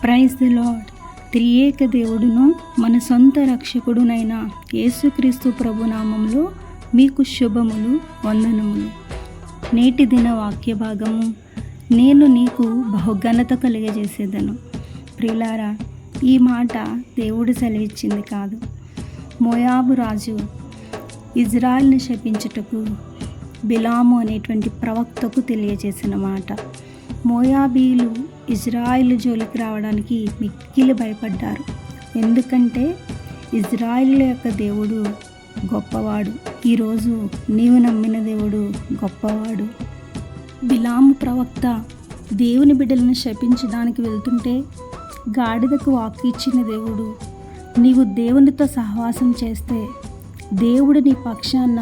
Praise the lord. త్రియేక దేవుడును మన సొంత రక్షకుడునైన యేసుక్రీస్తు ప్రభునామంలో మీకు శుభములు, వందనములు. నేటి దిన వాక్య భాగము, నేను నీకు బహుఘనత కలిగజేసేదను. ప్రియులారా, ఈ మాట దేవుడు సెలవిచ్చింది కాదు. మోయాబు రాజు ఇజ్రాయెల్ని శపించుటకు బిలాము అనేటువంటి ప్రవక్తకు తెలియజేసిన మాట. మోయాబీలు ఇజ్రాయిల్ జోలికి రావడానికి మిక్కిలి భయపడ్డారు. ఎందుకంటే ఇజ్రాయిల్ యొక్క దేవుడు గొప్పవాడు. ఈరోజు నీవు నమ్మిన దేవుడు గొప్పవాడు. బిలాము ప్రవక్త దేవుని బిడ్డలను శపించడానికి వెళ్తుంటే గాడిదకు వాక్కు ఇచ్చిన దేవుడు, నీవు దేవునితో సహవాసం చేస్తే దేవుడు నీ పక్షాన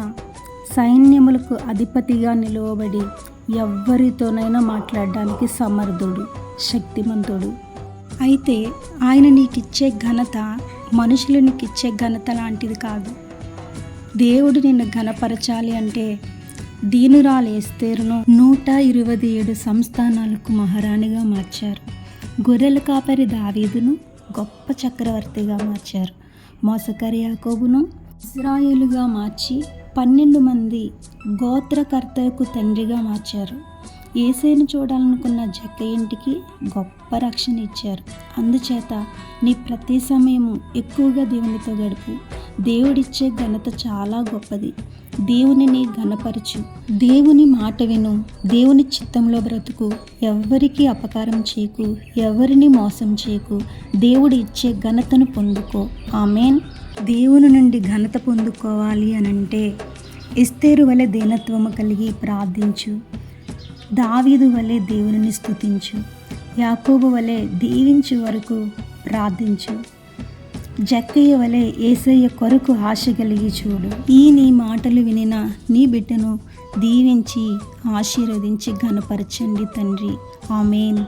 సైన్యములకు అధిపతిగా నిలువబడి ఎవ్వరితోనైనా మాట్లాడడానికి సమర్థుడు, శక్తిమంతుడు. అయితే ఆయన నీకిచ్చే ఘనత మనుషులు నీకిచ్చే ఘనత లాంటిది కాదు. దేవుడు నిన్ను ఘనపరచాలి అంటే దీనురాలు ఎస్తేరును 127 సంస్థానాలకు మహారాణిగా మార్చారు. గొర్రెల కాపరి దావీదును గొప్ప చక్రవర్తిగా మార్చారు. మోసకరి యాకోబును ఇశ్రాయేలుగా మార్చి 12 మంది గోత్రకర్తలకు తండ్రిగా మార్చారు. యేసేను చూడాలనుకున్న జక్కయ్య ఇంటికి గొప్ప రక్షణ ఇచ్చారు. అందుచేత నీ ప్రతి సమయము ఎక్కువగా దేవునితో గడుపు. దేవుడిచ్చే ఘనత చాలా గొప్పది. దేవునిని ఘనపరచు, దేవుని మాట విను, దేవుని చిత్తంలో బ్రతుకు, ఎవ్వరికీ అపకారం చేయకు, ఎవరిని మోసం చేయకు. దేవుడు ఇచ్చే ఘనతను పొందుకో. ఆమేన్. దేవుని నుండి ఘనత పొందుకోవాలి అనంటే ఎస్తేరు వలె దీనత్వము కలిగి ప్రార్థించు. దావీదు వలె దేవునిని స్తుతించు. యాకోబు వలె దీవించు వరకు ప్రార్థించు. జక్కయ్య వలె యేసయ్య కొరకు ఆశ కలిగి చూడు. ఈ నీ మాటలు వినిన నీ బిడ్డను దీవించి ఆశీర్వదించి ఘనపరచండి తండ్రి. ఆమేన్.